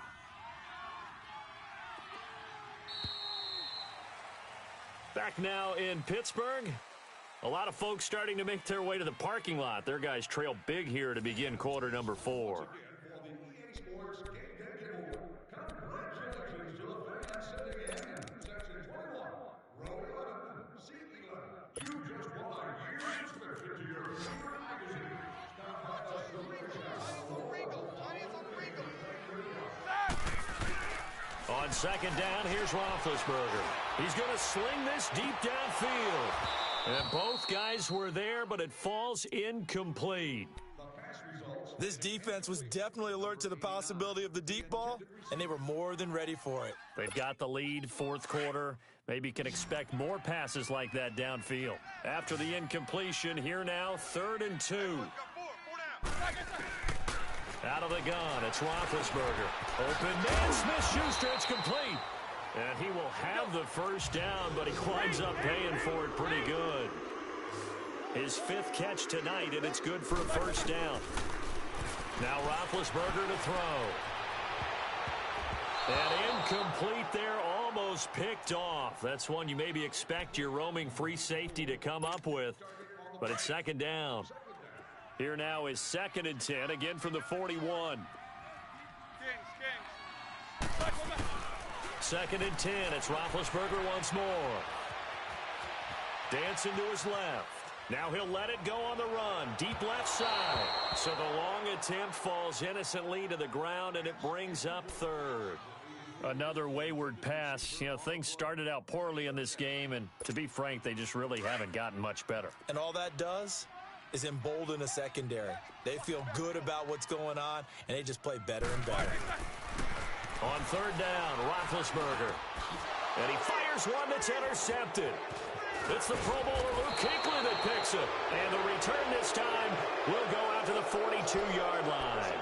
Back now in Pittsburgh. A lot of folks starting to make their way to the parking lot. Their guys trail big here to begin quarter number 4. On 2nd down, here's Roethlisberger. He's going to sling this deep downfield. And both guys were there, but it falls incomplete. This defense was definitely alert to the possibility of the deep ball, and they were more than ready for it. They've got the lead, 4th quarter. Maybe can expect more passes like that downfield. After the incompletion, here now, 3rd and 2. Out of the gun, it's Roethlisberger. Open man, Smith-Schuster, it's complete. And he will have the 1st down, but he winds up paying for it pretty good. His 5th catch tonight, and it's good for a 1st down. Now Roethlisberger to throw. And incomplete there, almost picked off. That's one you maybe expect your roaming free safety to come up with, but it's 2nd down. Here now is 2nd and 10, again from the 41. 2nd and 10, it's Roethlisberger once more. Dancing to his left. Now he'll let it go on the run. Deep left side. So the long attempt falls innocently to the ground, and it brings up third. Another wayward pass. You know, things started out poorly in this game, and to be frank, they just really haven't gotten much better. And all that does is embolden a secondary. They feel good about what's going on, and they just play better and better. On third down, Roethlisberger. And he fires one that's intercepted. It's the Pro Bowler Luke Kuechly that picks it. And the return this time will go out to the 42-yard line.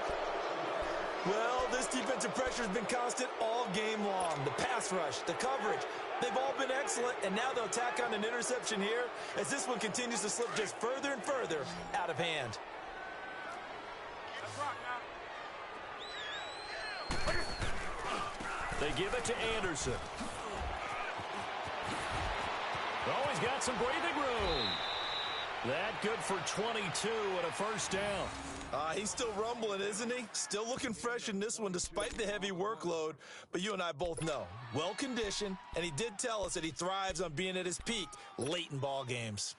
Well, this defensive pressure has been constant all game long. The pass rush, the coverage, they've all been excellent, and now they'll tack on an interception here as this one continues to slip just further and further out of hand. They give it to Anderson. Oh, he's got some breathing room. That good for 22 and a first down. He's still rumbling, isn't he? Still looking fresh in this one despite the heavy workload. But you and I both know, well-conditioned, and he did tell us that he thrives on being at his peak late in ball games.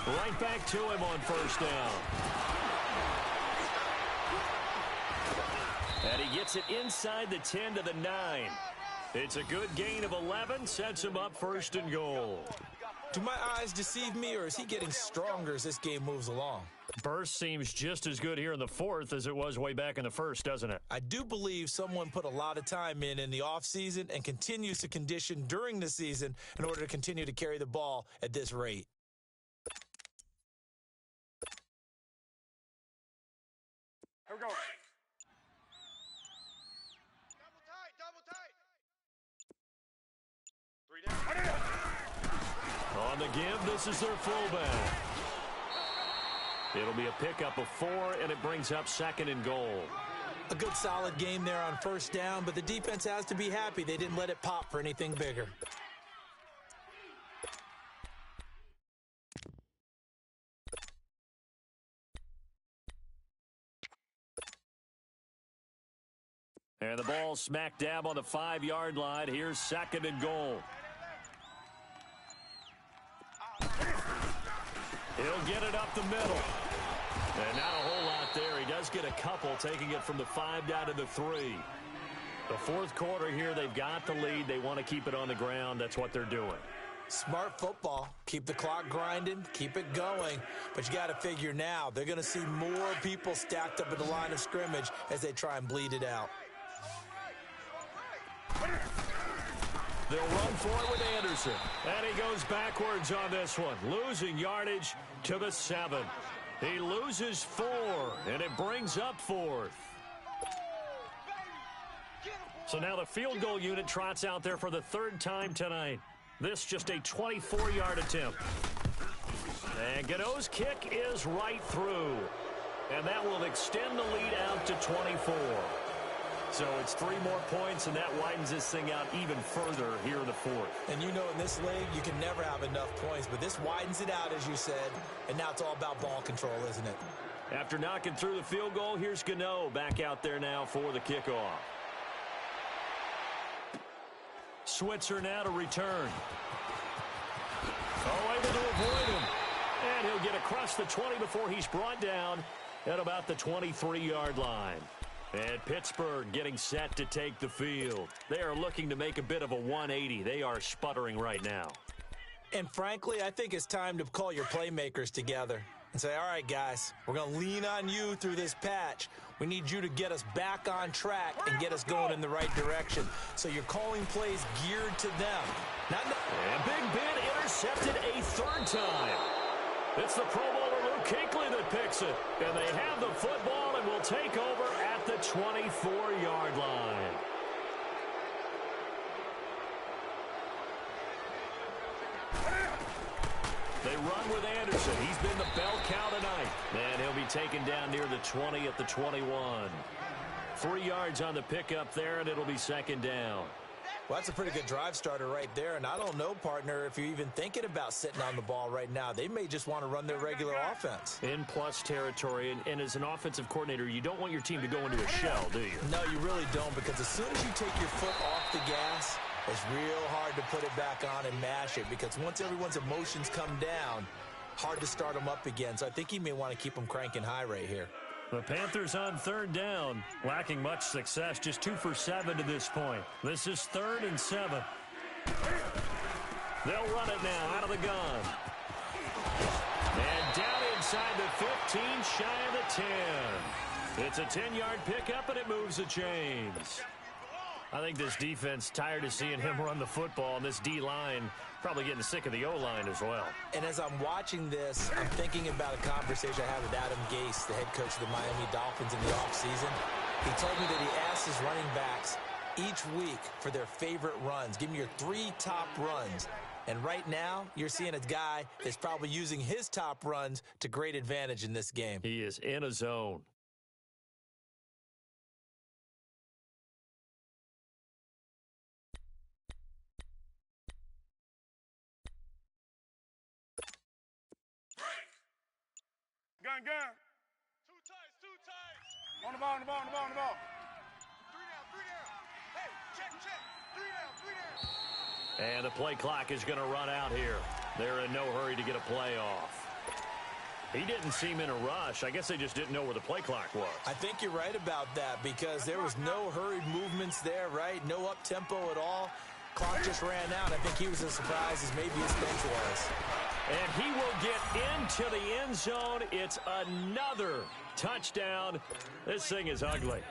Right back to him on first down. And he gets it inside the 10 to the 9. It's a good gain of 11, sets him up first and goal. Do my eyes deceive me, or is he getting stronger as this game moves along? Burst seems just as good here in the fourth as it was way back in the first, doesn't it? I do believe someone put a lot of time in the offseason and continues to condition during the season in order to continue to carry the ball at this rate. Here we go. Double tight. 3 down. On the give, this is their fullback. It'll be a pickup of 4, and it brings up second and goal. A good solid game there on first down, but the defense has to be happy they didn't let it pop for anything bigger. And the ball smack dab on the 5-yard line. Here's second and goal. He'll get it up the middle. And not a whole lot there. He does get a couple, taking it from the 5 down to the 3. The fourth quarter here, they've got the lead. They want to keep it on the ground. That's what they're doing. Smart football. Keep the clock grinding. Keep it going. But you got to figure now, they're going to see more people stacked up at the line of scrimmage as they try and bleed it out. They'll run for it with Anderson. And he goes backwards on this one, losing yardage to the 7. He loses 4, and it brings up 4th. So now the field goal unit trots out there for the 3rd time tonight. This just a 24-yard attempt. And Gano's kick is right through. And that will extend the lead out to 24. So it's 3 more points, and that widens this thing out even further here in the 4th. And you know in this league, you can never have enough points, but this widens it out, as you said, and now it's all about ball control, isn't it? After knocking through the field goal, here's Gano back out there now for the kickoff. Switzer now to return. Oh, able to avoid him. And he'll get across the 20 before he's brought down at about the 23-yard line. And Pittsburgh getting set to take the field. They are looking to make a bit of a 180. They are sputtering right now. And frankly, I think it's time to call your playmakers together and say, all right, guys, we're going to lean on you through this patch. We need you to get us back on track and get us going in the right direction. So you're calling plays geared to them. And Big Ben intercepted a 3rd time. It's the Pro Bowler Luke Kuechly that picks it. And they have the football and will take over at the 24-yard line. They run with Anderson. He's been the bell cow tonight. And he'll be taken down near the 20 at the 21. 3 yards on the pickup there, and it'll be second down. Well, that's a pretty good drive starter right there. And I don't know, partner, if you're even thinking about sitting on the ball right now. They may just want to run their regular offense. In plus territory. And as an offensive coordinator, you don't want your team to go into a shell, do you? No, you really don't, because as soon as you take your foot off the gas, it's real hard to put it back on and mash it, because once everyone's emotions come down, hard to start them up again. So I think he may want to keep them cranking high right here. The Panthers on third down, lacking much success, just 2 for 7 to this point. This is 3rd and 7. They'll run it now out of the gun. And down inside the 15, shy of the 10. It's a 10-yard pickup, and it moves the chains. I think this defense tired of seeing him run the football, and this D-line probably getting sick of the O-line as well. And as I'm watching this, I'm thinking about a conversation I had with Adam Gase, the head coach of the Miami Dolphins, in the offseason. He told me that he asked his running backs each week for their favorite runs. Give me your 3 top runs. And right now, you're seeing a guy that's probably using his top runs to great advantage in this game. He is in a zone. Gun. 2 tights. On the ball. 3 down. Hey, check. 3 down. And the play clock is going to run out here. They're in no hurry to get a play off. He didn't seem in a rush. I guess they just didn't know where the play clock was. I think you're right about that, because there was no hurried movements there, right? No up-tempo at all. Clock just ran out. I think he was as surprised as maybe his bench was. And he will get into the end zone. It's another touchdown. This thing is ugly.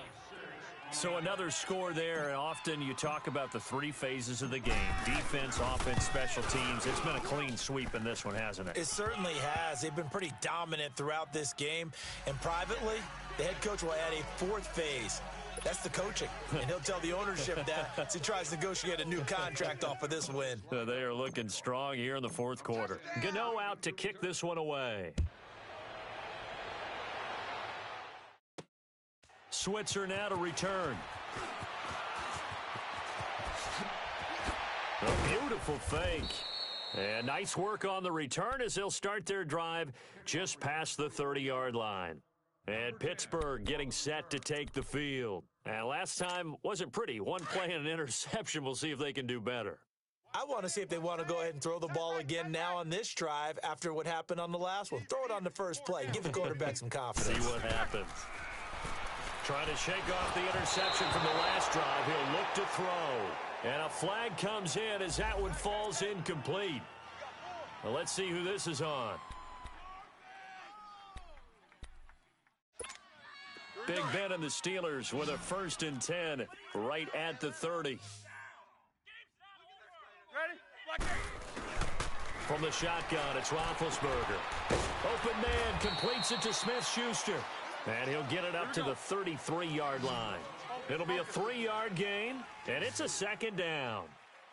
So another score there. And often you talk about the 3 phases of the game: defense, offense, special teams. It's been a clean sweep in this one, hasn't it? It certainly has. They've been pretty dominant throughout this game. And privately, the head coach will add a 4th phase. That's the coaching. And he'll tell the ownership that as he tries to negotiate a new contract off of this win. They are looking strong here in the 4th quarter. Gano out to kick this one away. Switzer now to return. A beautiful fake. And nice work on the return as they'll start their drive just past the 30-yard line. And Pittsburgh getting set to take the field. And last time wasn't pretty. 1 play and an interception. We'll see if they can do better. I want to see if they want to go ahead and throw the ball again now on this drive after what happened on the last one. Throw it on the first play. Give the quarterback some confidence. See what happens. Trying to shake off the interception from the last drive. He'll look to throw. And a flag comes in as that one falls incomplete. Well, let's see who this is on. Big Ben and the Steelers with a 1st and 10 right at the 30. Ready? From the shotgun, it's Roethlisberger. Open man completes it to Smith-Schuster. And he'll get it up to the 33-yard line. It'll be a 3-yard gain, and it's a 2nd down.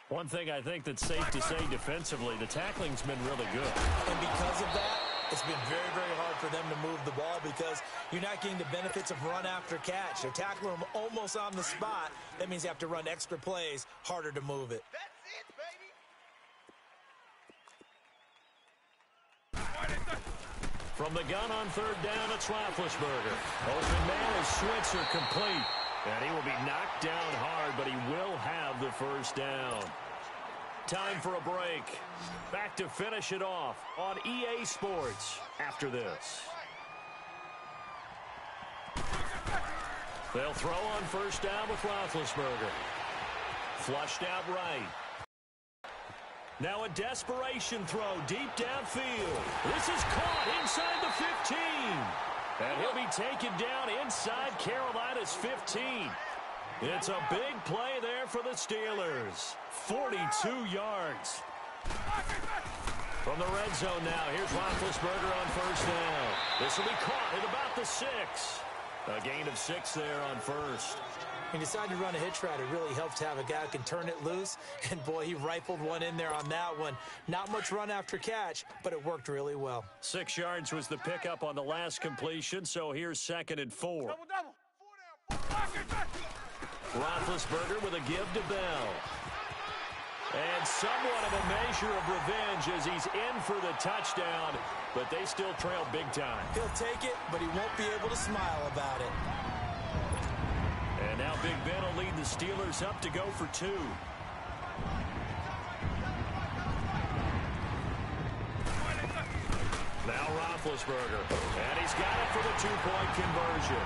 One thing I think that's safe to say defensively, the tackling's been really good. And because of that, it's been very, very hard for them to move the ball, because you're not getting the benefits of run after catch. They're tackling them almost on the spot. That means you have to run extra plays, harder to move it. That's it, baby. From the gun on 3rd down, it's Roethlisberger. Open man is Switzer complete. And he will be knocked down hard, but he will have the 1st down. Time for a break. Back to finish it off on EA Sports after this. They'll throw on 1st down with Roethlisberger. Flushed out right. Now a desperation throw deep downfield. This is caught inside the 15. And he'll be taken down inside Carolina's 15. It's a big play there for the Steelers. 42 yards. From the red zone now, here's Roethlisberger on 1st down. This will be caught at about the 6. A gain of 6 there on 1st. He decided to run a hitch route. It really helps to have a guy who can turn it loose. And, boy, he rifled one in there on that one. Not much run after catch, but it worked really well. 6 yards was the pickup on the last completion, so here's 2nd and 4. Double, double. 4 down. Roethlisberger with a give to Bell. And somewhat of a measure of revenge as he's in for the touchdown, but they still trail big time. He'll take it, but he won't be able to smile about it. And now Big Ben will lead the Steelers up to go for 2. Now Roethlisberger, and he's got it for the 2-point conversion.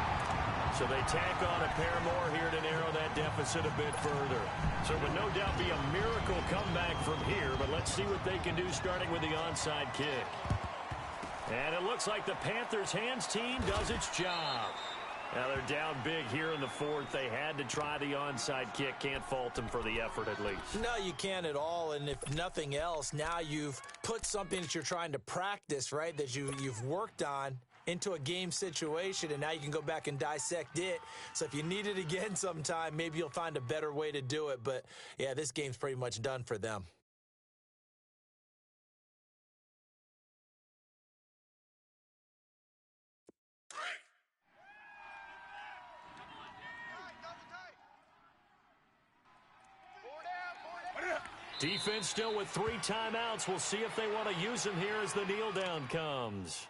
So they tack on a pair more here to narrow that deficit a bit further. So it would no doubt be a miracle comeback from here, but let's see what they can do starting with the onside kick. And it looks like the Panthers' hands team does its job. Now they're down big here in the 4th. They had to try the onside kick. Can't fault them for the effort at least. No, you can't at all. And if nothing else, now you've put something that you're trying to practice, right, that you've worked on into a game situation, and now you can go back and dissect it. So if you need it again sometime, maybe you'll find a better way to do it. But, yeah, this game's pretty much done for them. Defense still with 3 timeouts. We'll see if they want to use them here as the kneel down comes.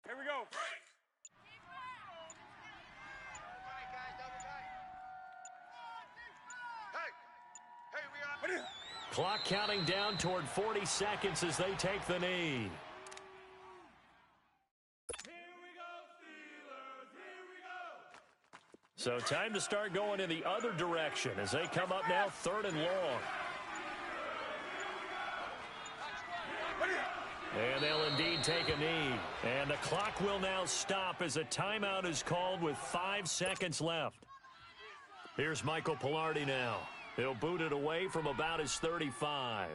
Here we go. Clock counting down toward 40 seconds as they take the knee. So time to start going in the other direction as they come up now 3rd and long. And they'll indeed take a knee. And the clock will now stop as a timeout is called with 5 seconds left. Here's Michael Pilardi now. He'll boot it away from about his 35.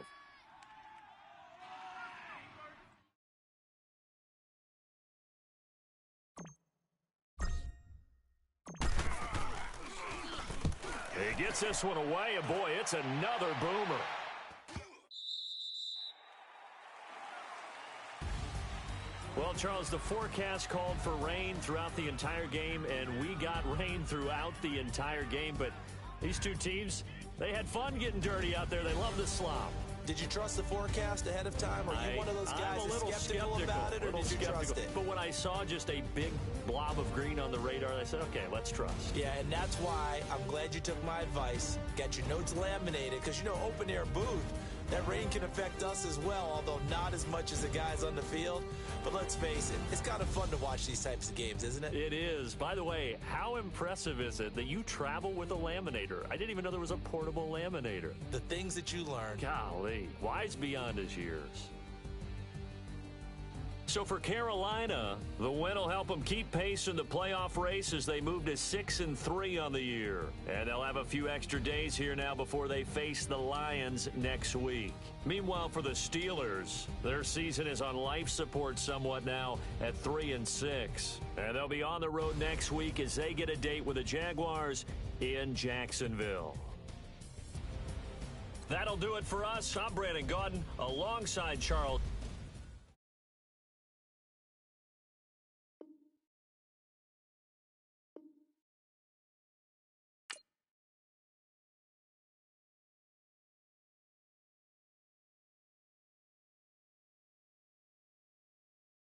He gets this one away, and boy, it's another boomer. Well, Charles, the forecast called for rain throughout the entire game, and we got rain throughout the entire game. But these two teams, they had fun getting dirty out there. They love the slop. Did you trust the forecast ahead of time? Are you one of those guys that's skeptical about it, or did you trust it? But when I saw just a big blob of green on the radar, I said, okay, let's trust. Yeah, and that's why I'm glad you took my advice. Got your notes laminated, because, you know, open-air booth, that rain can affect us as well, although not as much as the guys on the field. But let's face it, it's kind of fun to watch these types of games, isn't it? It is. By the way, how impressive is it that you travel with a laminator? I didn't even know there was a portable laminator. The things that you learn. Golly, wise beyond his years. So for Carolina, the win will help them keep pace in the playoff race as they move to 6-3 on the year. And they'll have a few extra days here now before they face the Lions next week. Meanwhile, for the Steelers, their season is on life support somewhat now at 3-6. And they'll be on the road next week as they get a date with the Jaguars in Jacksonville. That'll do it for us. I'm Brandon Gaudin alongside Charles.